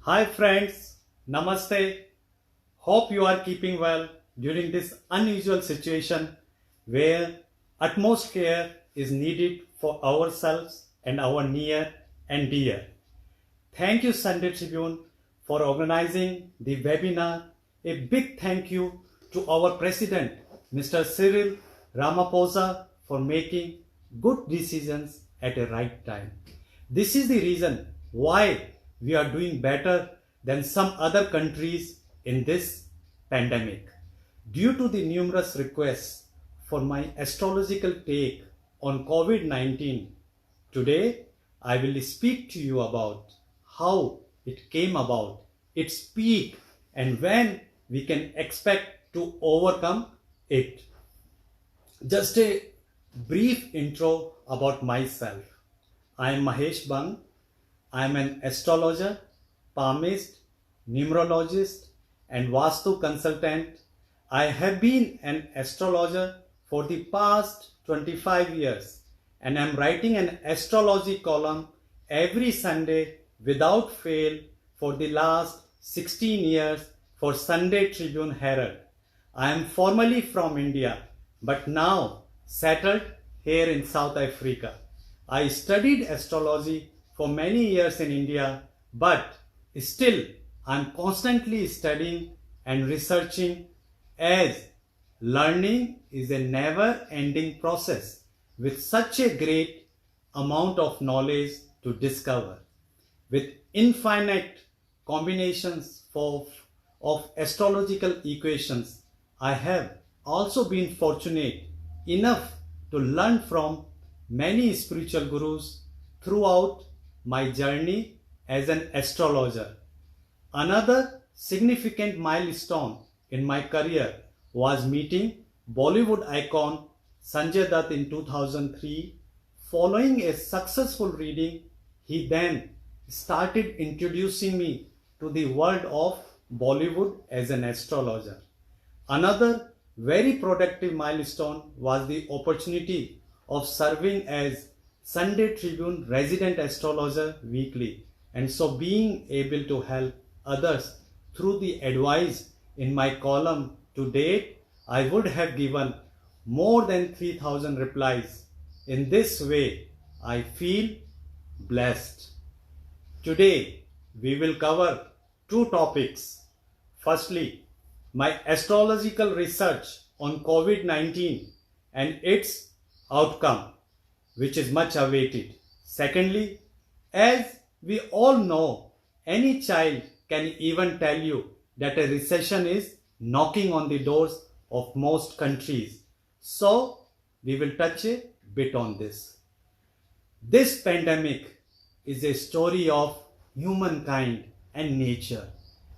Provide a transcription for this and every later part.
Hi friends, Namaste. Hope you are keeping well during this unusual situation where utmost care is needed for ourselves and our near and dear. Thank you Sunday Tribune for organizing the webinar. A big thank you to our President Mr. Cyril Ramaphosa for making good decisions at a right time. This is the reason why we are doing better than some other countries in this pandemic. Due to the numerous requests for my astrological take on COVID-19, today I will speak to you about how it came about, its peak, and when we can expect to overcome it. Just a brief intro about myself. I am Mahesh Bang. I am an astrologer, palmist, numerologist, and Vastu consultant. I have been an astrologer for the past 25 years and am writing an astrology column every Sunday without fail for the last 16 years for Sunday Tribune Herald. I am formerly from India but now settled here in South Africa. I studied astrology for many years in India, but still I am constantly studying and researching as learning is a never ending process with such a great amount of knowledge to discover. With infinite combinations of astrological equations, I have also been fortunate enough to learn from many spiritual gurus throughout my journey as an astrologer. Another significant milestone in my career was meeting Bollywood icon Sanjay Dutt in 2003. Following a successful reading, he then started introducing me to the world of Bollywood as an astrologer. Another very productive milestone was the opportunity of serving as Sunday Tribune resident astrologer weekly, and so being able to help others through the advice in my column. To date, I would have given more than 3,000 replies. In this way, I feel blessed. Today, we will cover two topics. Firstly, my astrological research on COVID-19 and its outcome, which is much awaited. Secondly, as we all know, any child can even tell you that a recession is knocking on the doors of most countries. So, we will touch a bit on this. This pandemic is a story of humankind and nature.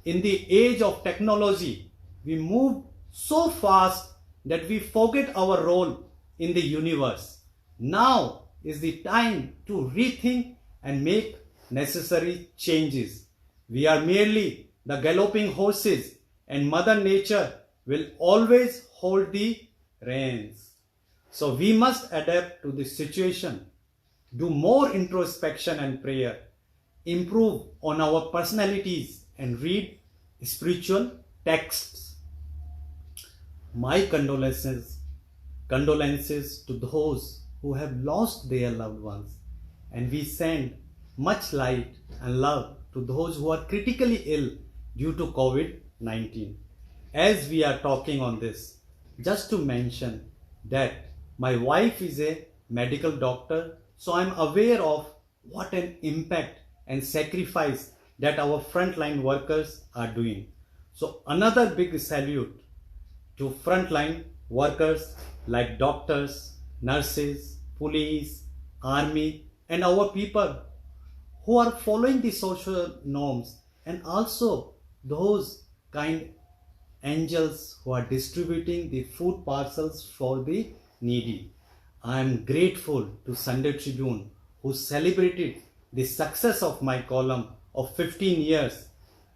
In the age of technology, we move so fast that we forget our role in the universe. Now is the time to rethink and make necessary changes. We are merely the galloping horses, and Mother Nature will always hold the reins. So we must adapt to the situation, do more introspection and prayer, improve on our personalities, and read spiritual texts. My condolences to those who have lost their loved ones, and we send much light and love to those who are critically ill due to COVID-19. As we are talking on this, just to mention that my wife is a medical doctor, so I'm aware of what an impact and sacrifice that our frontline workers are doing. So another big salute to frontline workers like doctors, nurses, police, army, and our people who are following the social norms, and also those kind angels who are distributing the food parcels for the needy. I am grateful to Sunday Tribune who celebrated the success of my column of 15 years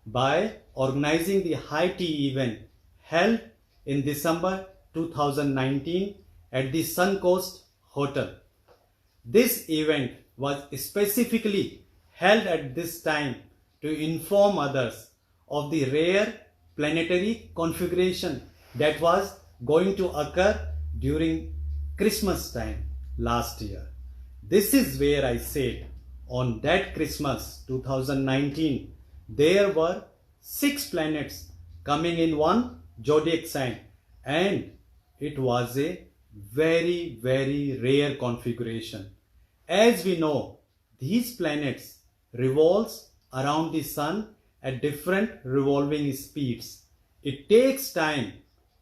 by organizing the high tea event held in December 2019 at the Suncoast Hotel. This event was specifically held at this time to inform others of the rare planetary configuration that was going to occur during Christmas time last year. This is where I said on that Christmas 2019 there were 6 planets coming in one zodiac sign, and it was a very rare configuration. As we know, these planets revolves around the sun at different revolving speeds. It takes time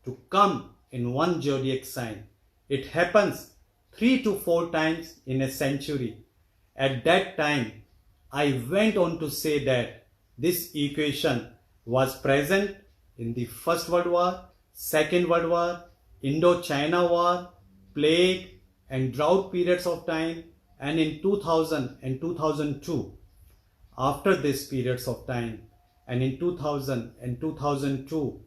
to come in one zodiac sign. It happens 3 to 4 times in a century. At that time, I went on to say that this equation was present in the First World War, Second World War, Indo-China War, plague and drought periods of time, and in 2000 and 2002. After these periods of time, and in 2000 and 2002,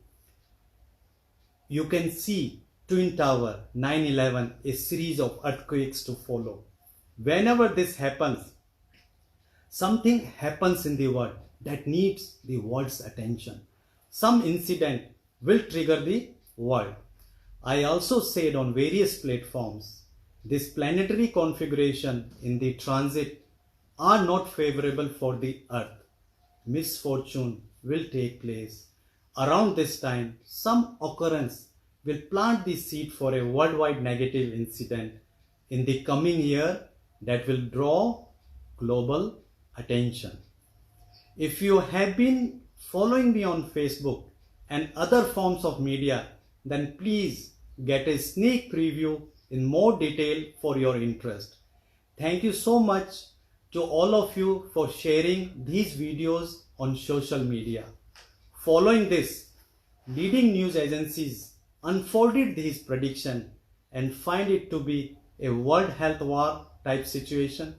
you can see Twin Tower, 9/11, a series of earthquakes to follow. Whenever this happens, something happens in the world that needs the world's attention. Some incident will trigger the world. I also said on various platforms, this planetary configuration in the transit are not favorable for the earth. Misfortune will take place. Around this time, some occurrence will plant the seed for a worldwide negative incident in the coming year that will draw global attention. If you have been following me on Facebook and other forms of media, then please get a sneak preview in more detail for your interest. Thank you so much to all of you for sharing these videos on social media. Following this, leading news agencies unfolded these predictions and find it to be a World Health War type situation.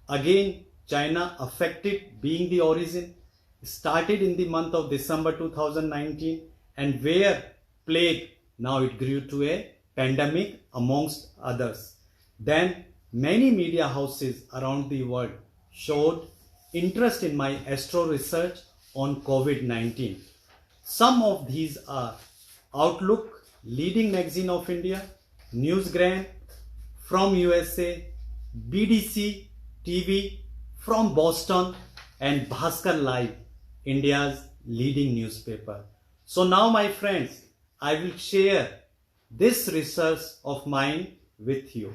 Again, China affected being the origin, started in the month of December 2019, and where plague, now it grew to a pandemic amongst others. Then many media houses around the world showed interest in my astro research on COVID-19. Some of these are Outlook, leading magazine of India, Newsgram from USA, BDC TV from Boston, and Bhaskar Live, India's leading newspaper. So now, my friends, I will share this research of mine with you.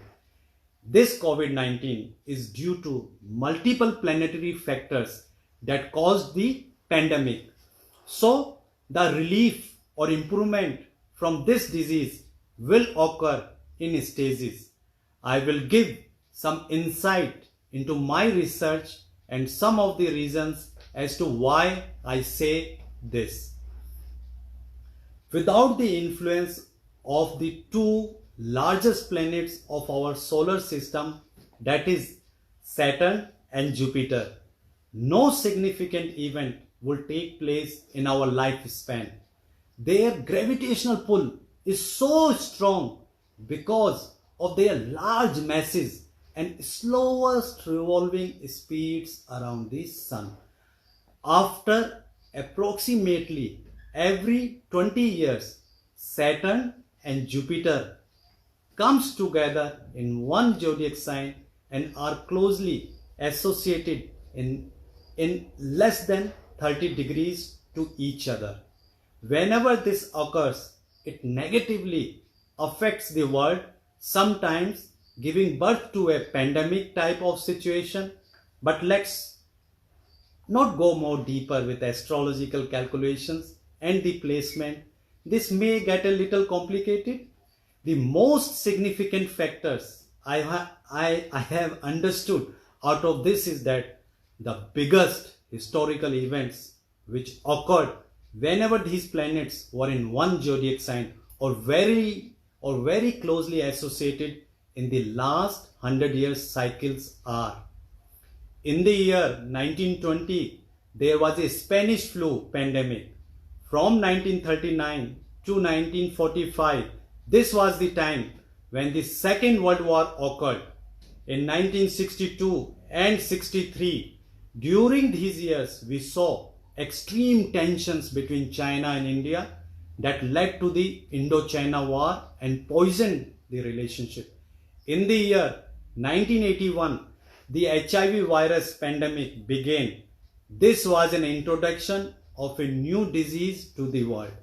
This COVID-19 is due to multiple planetary factors that caused the pandemic. So the relief or improvement from this disease will occur in stages. I will give some insight into my research and some of the reasons as to why I say this. Without the influence of the two largest planets of our solar system, that is Saturn and Jupiter, no significant event will take place in our lifespan. Their gravitational pull is so strong because of their large masses and slowest revolving speeds around the sun. After approximately every 20 years, Saturn and Jupiter comes together in one zodiac sign and are closely associated in less than 30 degrees to each other. Whenever this occurs, it negatively affects the world, sometimes giving birth to a pandemic type of situation. But let's not go more deeper with astrological calculations and the placement. This may get a little complicated. The most significant factors I have understood out of this is that the biggest historical events which occurred whenever these planets were in one zodiac sign or very closely associated in the last 100 years cycles are: in the year 1920, there was a Spanish flu pandemic. From 1939 to 1945, this was the time when the Second World War occurred. In 1962 and 63, During these years, we saw extreme tensions between China and India that led to the Indo-China War and poisoned the relationship. In the year 1981, the HIV virus pandemic began. This was an introduction of a new disease to the world.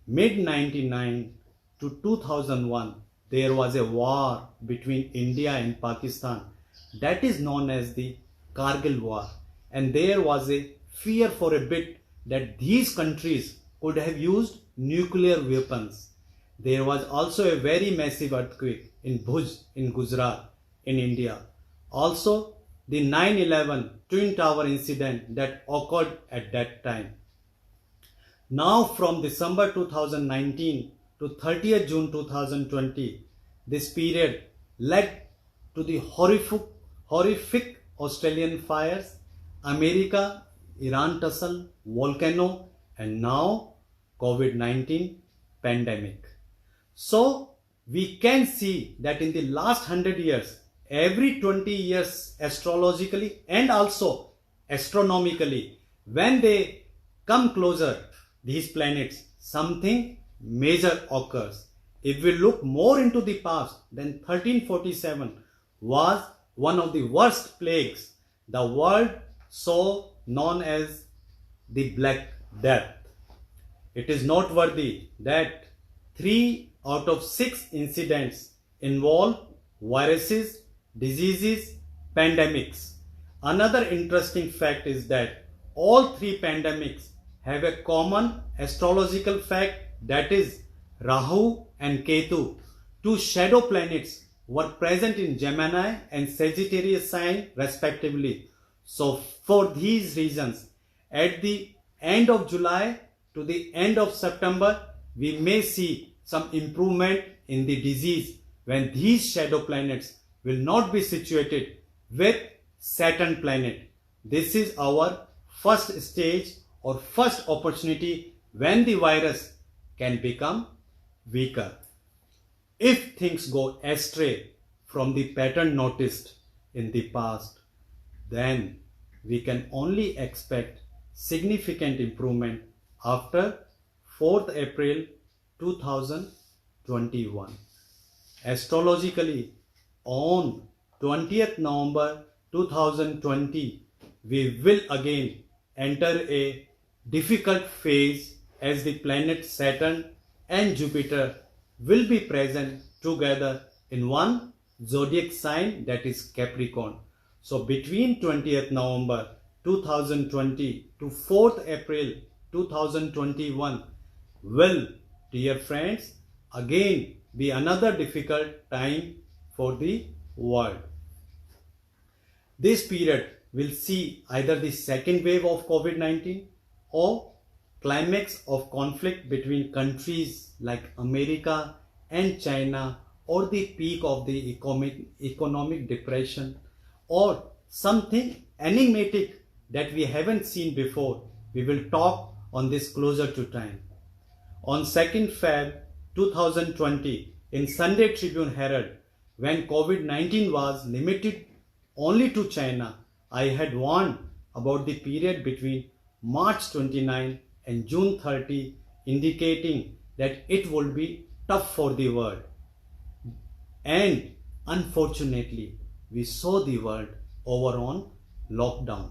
Mid 99 to 2001, there was a war between India and Pakistan that is known as the Kargil War, and there was a fear for a bit that these countries could have used nuclear weapons. There was also a very massive earthquake in Bhuj in Gujarat in India. Also, the 9/11 Twin Tower incident that occurred at that time. Now from December 2019 to 30th June 2020, this period led to the horrific Australian fires, America, Iran tussle, volcano, and now COVID-19 pandemic. So we can see that in the last 100 years, every 20 years astrologically and also astronomically, when they come closer, these planets, something major occurs. If we look more into the past, then 1347 was one of the worst plagues the world saw, known as the Black Death. It is noteworthy that 3 out of 6 incidents involve viruses, diseases, pandemics. Another interesting fact is that all 3 pandemics have a common astrological fact, that is Rahu and Ketu, 2 shadow planets, were present in Gemini and Sagittarius sign respectively. So for these reasons, at the end of July to the end of September, we may see some improvement in the disease when these shadow planets will not be situated with Saturn planet. This is our first stage or first opportunity when the virus can become weaker. If things go astray from the pattern noticed in the past, then we can only expect significant improvement after 4th April 2021. Astrologically, on 20th November 2020, we will again enter a difficult phase as the planet Saturn and Jupiter will be present together in one zodiac sign, that is Capricorn. So between 20th November 2020 to 4th April 2021 will, dear friends, again be another difficult time for the world. This period will see either the second wave of COVID-19 or climax of conflict between countries like America and China, or the peak of the economic depression, or something enigmatic that we haven't seen before. We will talk on this closer to time. On 2nd Feb 2020, in Sunday Tribune Herald, when COVID-19 was limited only to China, I had warned about the period between March 29 and June 30, indicating that it would be tough for the world. And unfortunately, we saw the world over on lockdown.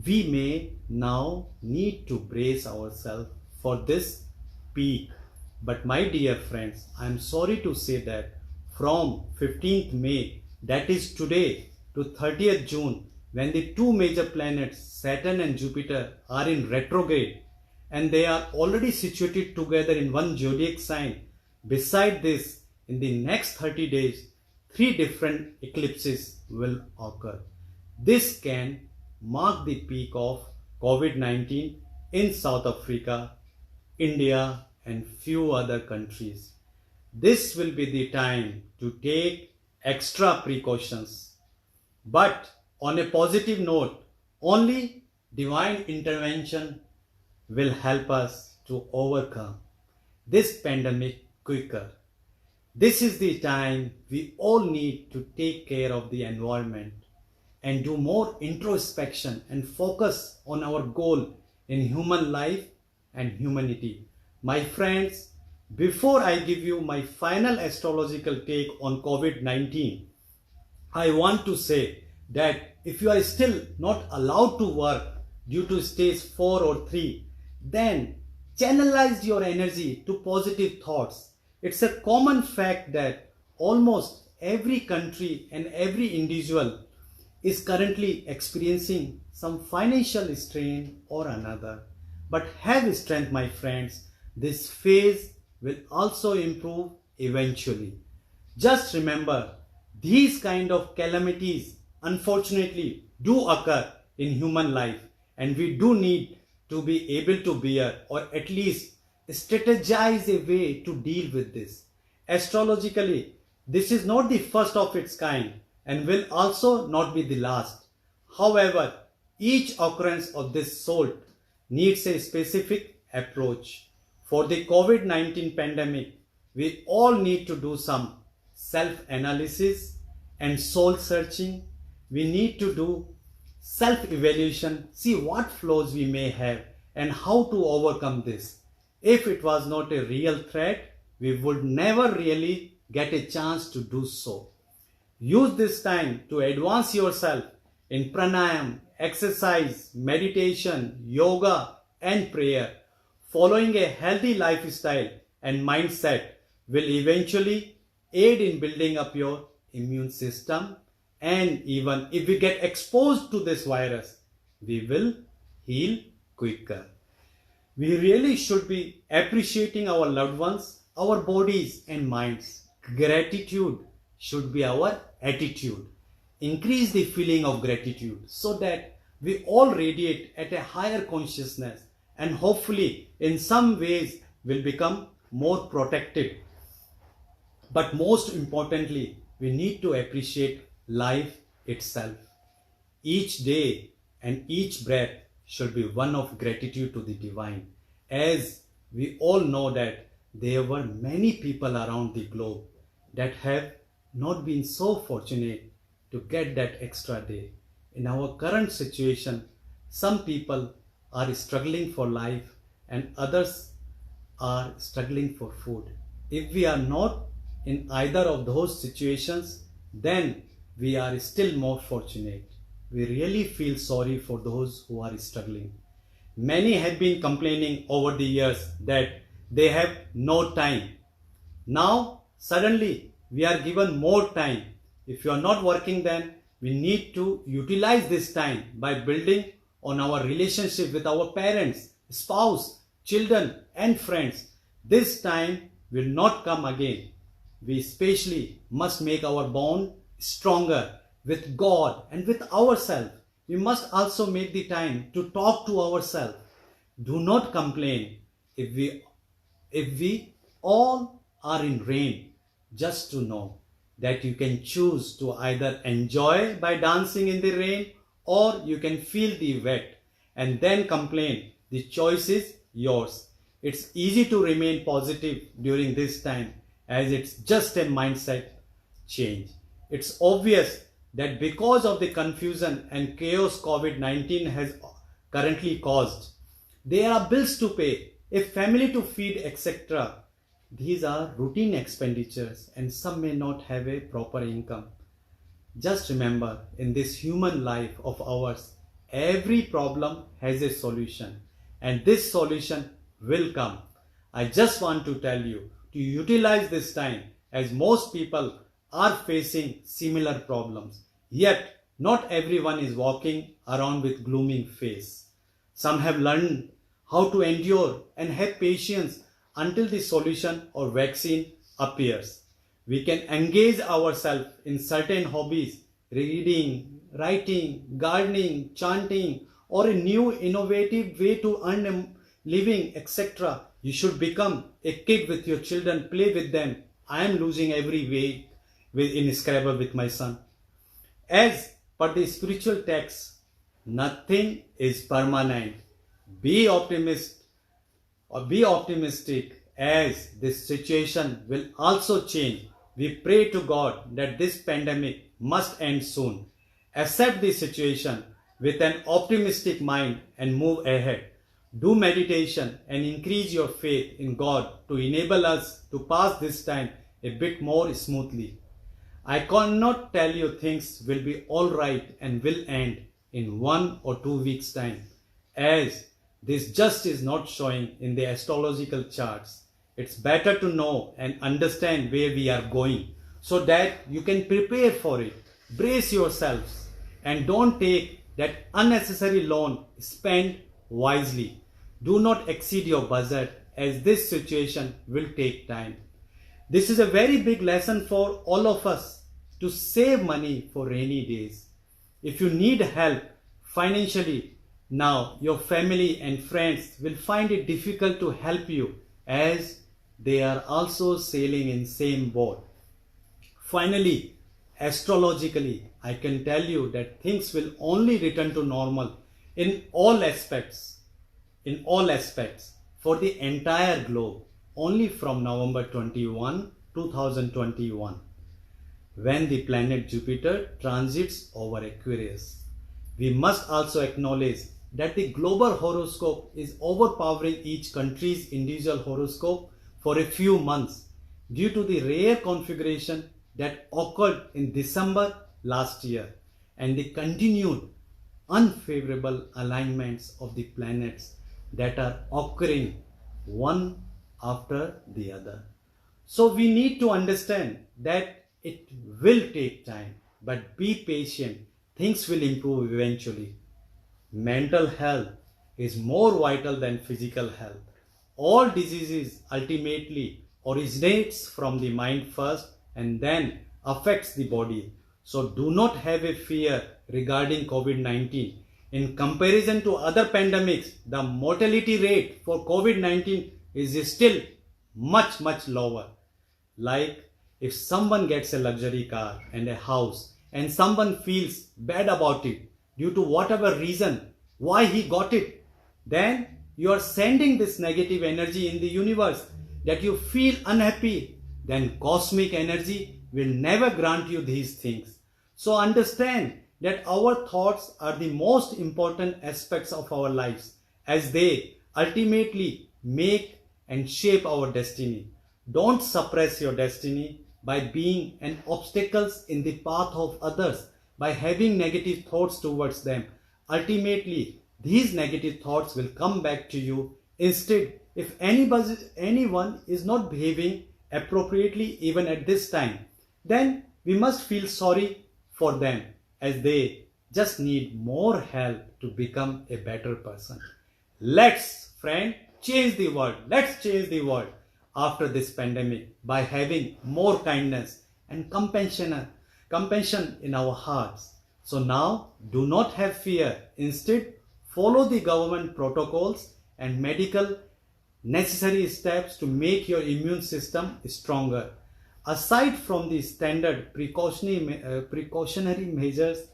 We may now need to brace ourselves for this peak. But my dear friends, I am sorry to say that from 15th May, that is today, to 30th June, when the 2 major planets, Saturn and Jupiter, are in retrograde and they are already situated together in one zodiac sign. Beside this, in the next 30 days, 3 different eclipses will occur. This can mark the peak of COVID-19 in South Africa, India, and few other countries. This will be the time to take extra precautions. But on a positive note, only divine intervention will help us to overcome this pandemic quicker. This is the time we all need to take care of the environment and do more introspection and focus on our goal in human life and humanity. My friends, before I give you my final astrological take on COVID-19, I want to say that if you are still not allowed to work due to stage 4 or 3, then channelize your energy to positive thoughts. It's a common fact that almost every country and every individual is currently experiencing some financial strain or another. But have strength, my friends. This phase will also improve eventually. Just remember, these kind of calamities unfortunately do occur in human life, and we do need to be able to bear or at least strategize a way to deal with this. Astrologically, this is not the first of its kind and will also not be the last. However, each occurrence of this sort needs a specific approach. For the COVID-19 pandemic, we all need to do some self-analysis and soul-searching. We need to do self-evaluation, see what flaws we may have and how to overcome this. If it was not a real threat, we would never really get a chance to do so. Use this time to advance yourself in pranayam, exercise, meditation, yoga and prayer. Following a healthy lifestyle and mindset will eventually aid in building up your immune system, and even if we get exposed to this virus, we will heal quicker. We really should be appreciating our loved ones, our bodies and minds. Gratitude should be our attitude. Increase the feeling of gratitude so that we all radiate at a higher consciousness and hopefully in some ways will become more protected. But most importantly, we need to appreciate life itself. Each day and each breath should be one of gratitude to the divine, as we all know that there were many people around the globe that have not been so fortunate to get that extra day. In our current situation, some people are struggling for life and others are struggling for food. If we are not in either of those situations, then we are still more fortunate. We really feel sorry for those who are struggling. Many have been complaining over the years that they have no time. Now, suddenly, we are given more time. If you are not working, then we need to utilize this time by building on our relationship with our parents, spouse, children and friends. This time will not come again. We especially must make our bond stronger with God and with ourselves. We must also make the time to talk to ourselves. Do not complain if we all are in rain. Just to know that you can choose to either enjoy by dancing in the rain or you can feel the wet and then complain. The choice is yours. It's easy to remain positive during this time as it's just a mindset change. It's obvious that because of the confusion and chaos COVID-19 has currently caused, there are bills to pay, a family to feed, etc. These are routine expenditures and some may not have a proper income. Just remember, in this human life of ours, every problem has a solution and this solution will come. I just want to tell you to utilize this time as most people are facing similar problems. Yet, not everyone is walking around with glooming face. Some have learned how to endure and have patience until the solution or vaccine appears. We can engage ourselves in certain hobbies, reading, writing, gardening, chanting, or a new innovative way to earn a living, etc. You should become a kid with your children, play with them. I am losing every way in Scrabble with my son. As per the spiritual text, nothing is permanent. Be optimistic as this situation will also change. We pray to God that this pandemic must end soon Accept the situation with an optimistic mind and move ahead. Do meditation and increase your faith in God to enable us to pass this time a bit more smoothly. I cannot tell you things will be alright and will end in 1 or 2 weeks' time, as this just is not showing in the astrological charts. It's better to know and understand where we are going so that you can prepare for it. Brace yourselves and don't take that unnecessary loan. Spend wisely. Do not exceed your budget, as this situation will take time. This is a very big lesson for all of us to save money for rainy days. If you need help financially now, your family and friends will find it difficult to help you, as they are also sailing in same boat. Finally, astrologically, I can tell you that things will only return to normal in all aspects for the entire globe only from November 21, 2021, when the planet Jupiter transits over Aquarius. We must also acknowledge that the global horoscope is overpowering each country's individual horoscope for a few months due to the rare configuration that occurred in December last year and the continued unfavorable alignments of the planets that are occurring one after the other. So we need to understand that it will take time, but be patient. Things will improve eventually. Mental health is more vital than physical health. All diseases ultimately originates from the mind first and then affects the body. So do not have a fear regarding COVID-19. In comparison to other pandemics, the mortality rate for COVID-19 is still much lower. Like if someone gets a luxury car and a house and someone feels bad about it due to whatever reason why he got it, then you are sending this negative energy in the universe that you feel unhappy. Then cosmic energy will never grant you these things. So understand that our thoughts are the most important aspects of our lives, as they ultimately make and shape our destiny. Don't suppress your destiny by being an obstacle in the path of others, by having negative thoughts towards them. Ultimately, these negative thoughts will come back to you. Instead, if anyone is not behaving appropriately even at this time, then we must feel sorry for them, as they just need more help to become a better person. Let's, friend, change the world. Let's change the world after this pandemic by having more kindness and compassion in our hearts. So now, do not have fear. Instead, follow the government protocols and medical necessary steps to make your immune system stronger. Aside from the standard precautionary measures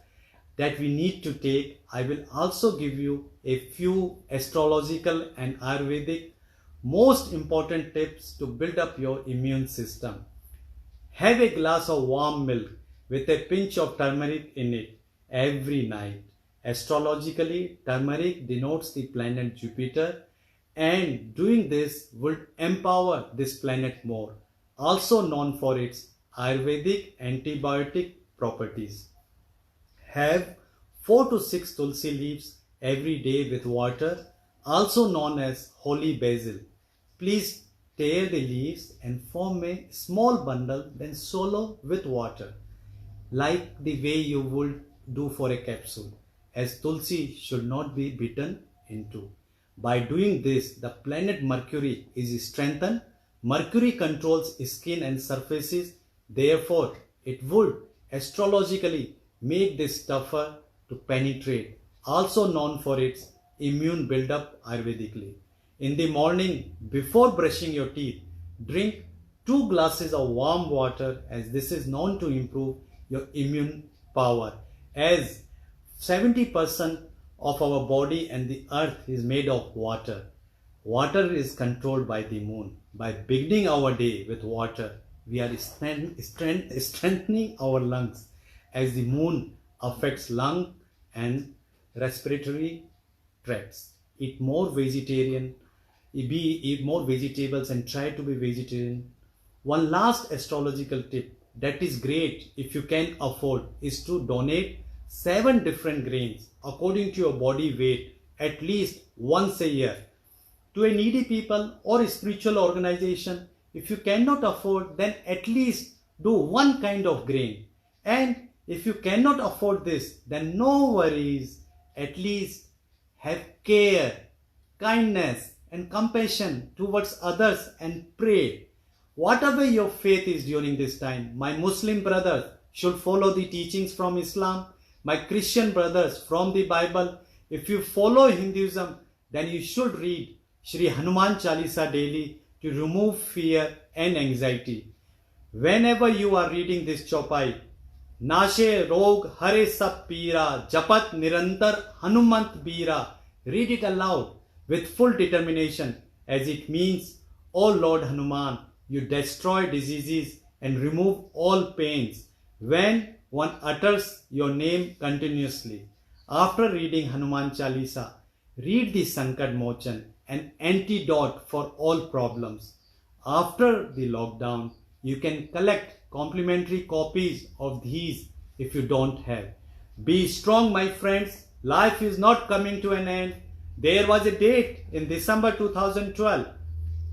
that we need to take, I will also give you a few astrological and Ayurvedic most important tips to build up your immune system. Have a glass of warm milk with a pinch of turmeric in it every night. Astrologically, turmeric denotes the planet Jupiter, and doing this would empower this planet more, also known for its Ayurvedic antibiotic properties. Have 4 to 6 tulsi leaves every day with water, also known as holy basil. Please tear the leaves and form a small bundle, then swallow with water, like the way you would do for a capsule, as tulsi should not be bitten into. By doing this, the planet Mercury is strengthened. Mercury controls skin and surfaces, therefore it would astrologically make this tougher to penetrate, also known for its immune build-up Ayurvedically. In the morning, before brushing your teeth, drink 2 glasses of warm water, as this is known to improve your immune power, as 70% of our body and the earth is made of water. Water is controlled by the moon. By beginning our day with water, we are strengthening our lungs, as the moon affects lung and respiratory tracts. Eat more vegetarian, eat more vegetables and try to be vegetarian. One last astrological tip that is great if you can afford is to donate 7 different grains according to your body weight at least once a year to a needy people or a spiritual organization. If you cannot afford, then at least do one kind of grain. And if you cannot afford this, then no worries. At least have care, kindness, and compassion towards others and pray. Whatever your faith is during this time, my Muslim brothers should follow the teachings from Islam, my Christian brothers from the Bible. If you follow Hinduism, then you should read Shri Hanuman Chalisa daily to remove fear and anxiety. Whenever you are reading this chopai, Nashe Rog Hare Sab Pira Japat Nirantar Hanumant Bira, read it aloud with full determination, as it means, O Lord Hanuman, you destroy diseases and remove all pains when one utters your name continuously. After reading Hanuman Chalisa, read the Sankat Mochan, an antidote for all problems. After the lockdown, you can collect complimentary copies of these if you don't have. Be strong, my friends. Life is not coming to an end. There was a date in December 2012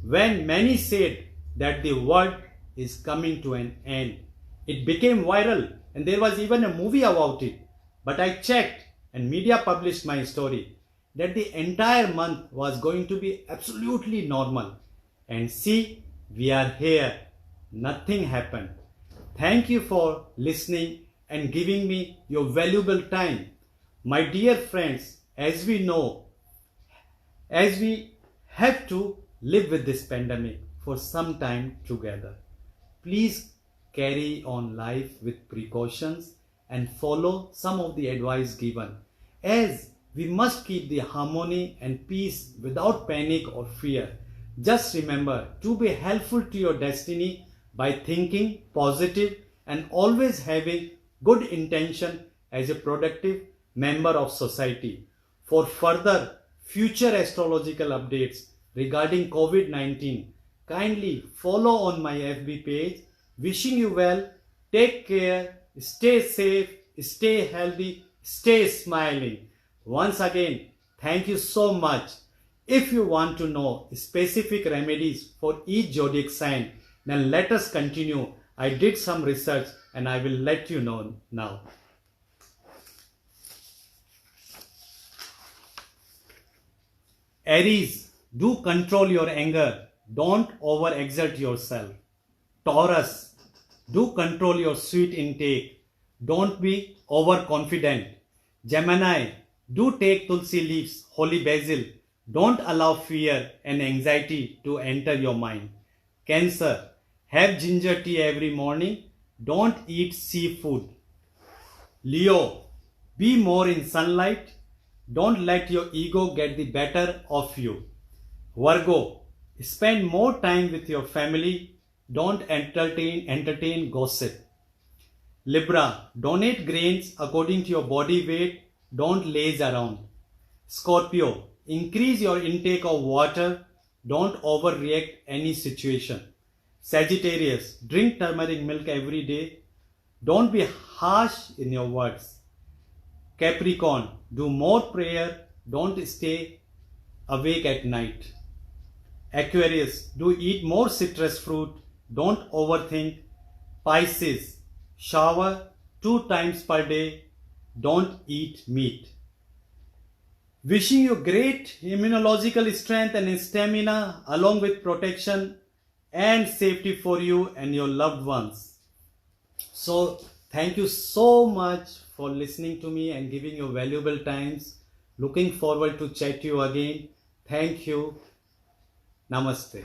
when many said that the world is coming to an end. It became viral and there was even a movie about it. But I checked and media published my story that the entire month was going to be absolutely normal. And see, we are here. Nothing happened. Thank you for listening and giving me your valuable time. My dear friends, as we know, as we have to live with this pandemic for some time together, please carry on life with precautions and follow some of the advice given, as we must keep the harmony and peace without panic or fear. Just remember to be helpful to your destiny by thinking positive and always having good intention as a productive member of society. For further future astrological updates regarding COVID-19, kindly follow on my FB page. Wishing you well, take care, stay safe, stay healthy, stay smiling. Once again, thank you so much. If you want to know specific remedies for each zodiac sign, then let us continue. I did some research and I will let you know now. Aries, do control your anger. Don't overexert yourself. Taurus, do control your sweet intake. Don't be overconfident. Gemini, do take tulsi leaves, holy basil. Don't allow fear and anxiety to enter your mind. Cancer, have ginger tea every morning. Don't eat seafood. Leo, be more in sunlight. Don't let your ego get the better of you. Virgo, spend more time with your family. Don't entertain gossip. Libra, donate grains according to your body weight. Don't laze around. Scorpio, increase your intake of water. Don't overreact any situation. Sagittarius, drink turmeric milk every day. Don't be harsh in your words. Capricorn, do more prayer. Don't stay awake at night. Aquarius, do eat more citrus fruit. Don't overthink. Pisces, shower 2 times per day. Don't eat meat. Wishing you great immunological strength and stamina, along with protection and safety for you and your loved ones. So thank you so much for listening to me and giving your valuable times. Looking forward to chat you again. Thank you. Namaste.